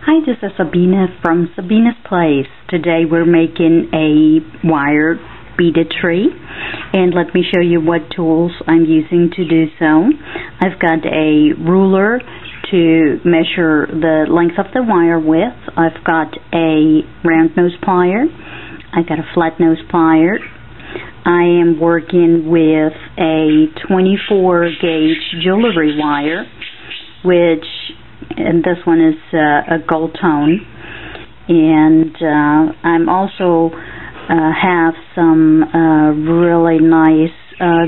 Hi, this is Sabina from Sabina's Place. Today we're making a wire beaded tree, and let me show you what tools I'm using to do so. I've got a ruler to measure the length of the wire with. I've got a round nose plier. I've got a flat nose plier. I am working with a 24 gauge jewelry wire, and this one is a gold tone, and I'm also have some really nice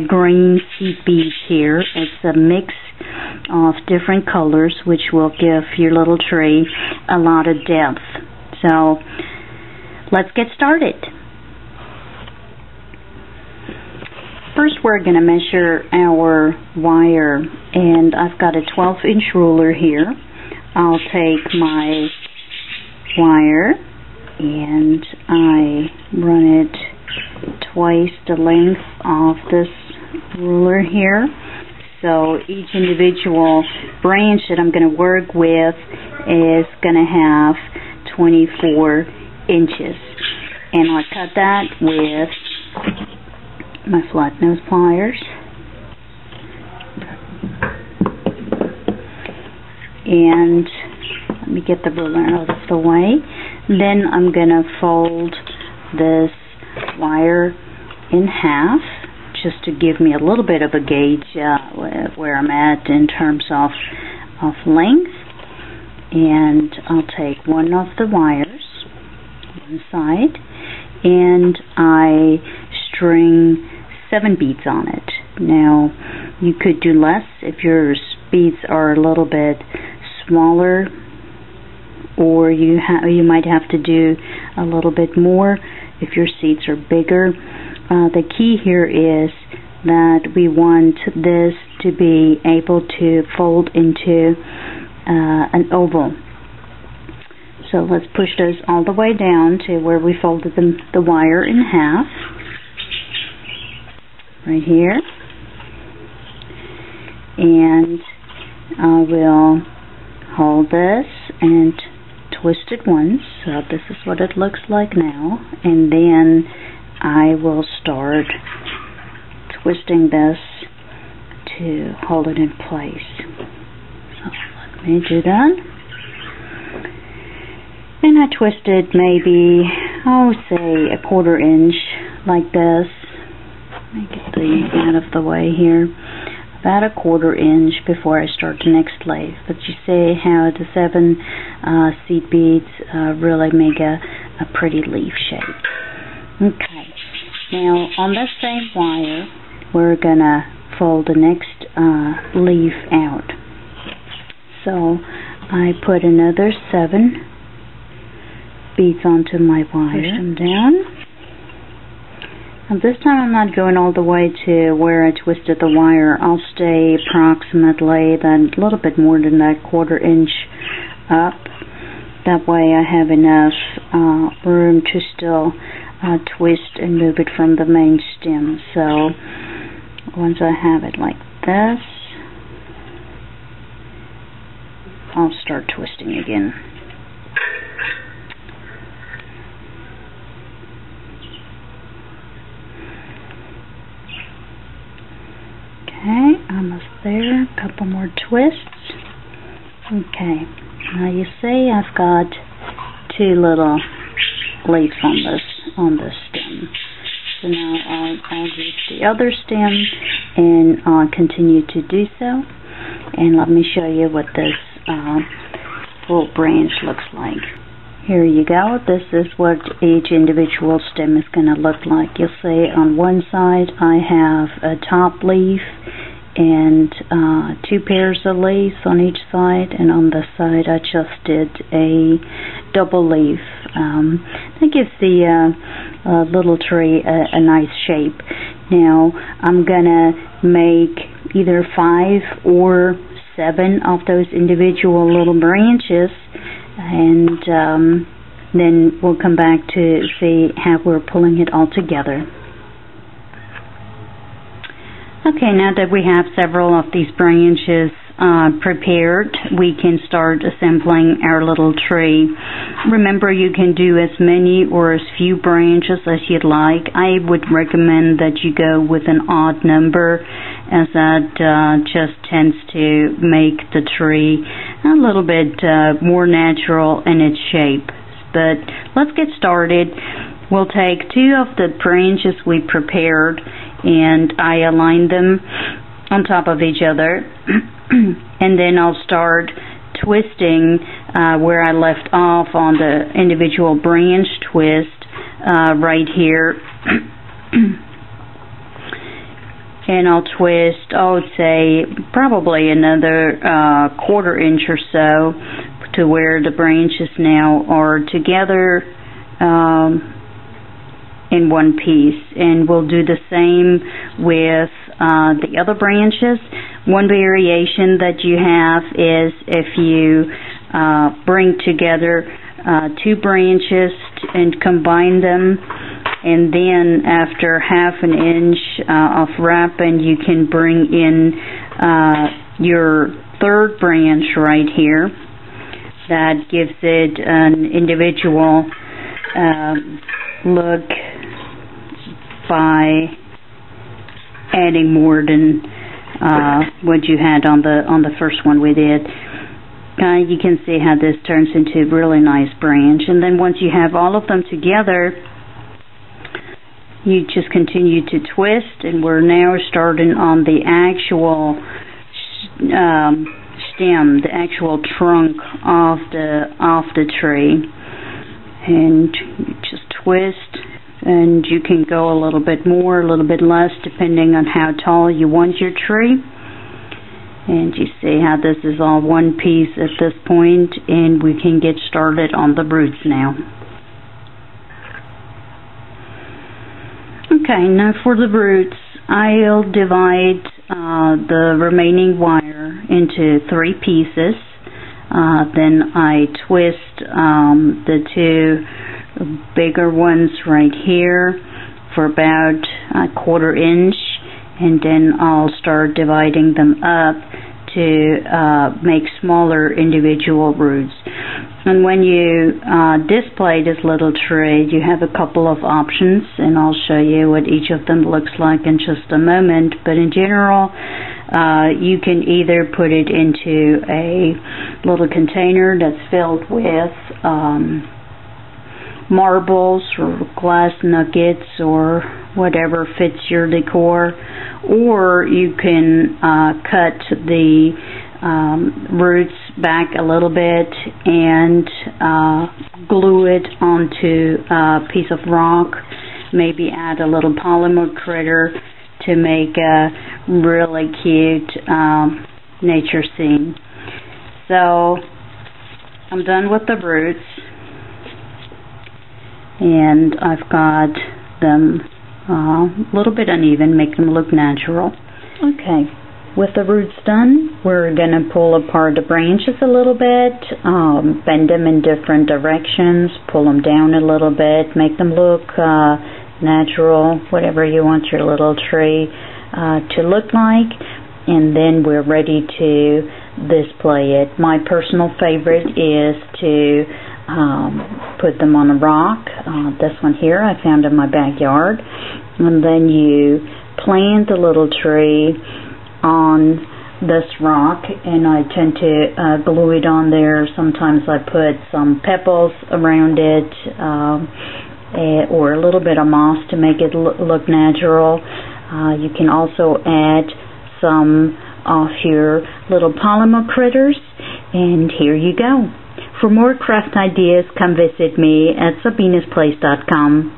green seed beads here. It's a mix of different colors which will give your little tree a lot of depth. So let's get started. First we're going to measure our wire, and I've got a 12-inch ruler here. I'll take my wire and I run it twice the length of this ruler here. So each individual branch that I'm going to work with is going to have 24 inches. And I'll cut that with my flat nose pliers, and let me get the ruler out of the way. Then I'm going to fold this wire in half just to give me a little bit of a gauge where I'm at in terms of length. And I'll take one of the wires, one side, and I string 7 beads on it. Now you could do less if your beads are a little bit smaller, or you might have to do a little bit more if your seeds are bigger. The key here is that we want this to be able to fold into an oval. So let's push those all the way down to where we folded the wire in half. Right here, and I will hold this and twist it once. So this is what it looks like now, and then I will start twisting this to hold it in place. So let me do that, and I twist it maybe, say a 1/4 inch like this. Let me get out of the way here. About a 1/4 inch before I start the next leaf. But you see how the 7 seed beads really make a pretty leaf shape. Okay. Now on that same wire, we're gonna fold the next leaf out. So I put another 7 beads onto my wire. Push them down. And this time I'm not going all the way to where I twisted the wire. I'll stay approximately a little bit more than that 1/4 inch up. That way I have enough room to still twist and move it from the main stem. So once I have it like this, I'll start twisting again. Okay, almost there. A couple more twists. Okay, now you see I've got 2 little leaves on this stem. So now I'll use the other stem and I'll continue to do so. And let me show you what this full branch looks like. Here you go. This is what each individual stem is going to look like. You'll see on one side I have a top leaf and 2 pairs of leaves on each side, and on the side I just did a double leaf. That gives the little tree a nice shape. Now I'm going to make either 5 or 7 of those individual little branches, and then we'll come back to see how we're pulling it all together. Okay, now that we have several of these branches prepared, we can start assembling our little tree. Remember, you can do as many or as few branches as you'd like. I would recommend that you go with an odd number, as that just tends to make the tree a little bit more natural in its shape. But let's get started. We'll take two of the branches we prepared and I align them on top of each other, and then I'll start twisting where I left off on the individual branch twist right here. And I'll twist, I would say, probably another 1/4 inch or so to where the branches now are together in one piece. And we'll do the same with the other branches. One variation that you have is if you bring together two branches and combine them, and then after 1/2 inch of wrapping, you can bring in your third branch right here. That gives it an individual look by adding more than what you had on the first one we did. You can see how this turns into a really nice branch. And then once you have all of them together, you just continue to twist, and we're now starting on the actual stem, the actual trunk of the tree. And you just twist, and you can go a little bit more, a little bit less, depending on how tall you want your tree. And you see how this is all one piece at this point, and we can get started on the roots now. Okay, now for the roots, I'll divide the remaining wire into 3 pieces. Then I twist the 2 bigger ones right here for about 1/4 inch, and then I'll start dividing them up to make smaller individual roots. And when you display this little tree, you have a couple of options, and I'll show you what each of them looks like in just a moment. But in general, you can either put it into a little container that's filled with marbles or glass nuggets or whatever fits your decor, or you can cut the roots back a little bit and glue it onto a piece of rock, maybe add a little polymer critter to make a really cute nature scene. So I'm done with the roots, and I've got them a little bit uneven, make them look natural. Okay, with the roots done, we're going to pull apart the branches a little bit, bend them in different directions, pull them down a little bit, make them look natural, whatever you want your little tree to look like, and then we're ready to display it. My personal favorite is to put them on a rock. This one here I found in my backyard, and then you plant the little tree on this rock, and I tend to glue it on there. Sometimes I put some pebbles around it, or a little bit of moss to make it look natural. You can also add some of your little polymer critters, and here you go. For more craft ideas, come visit me at sabinasplace.com.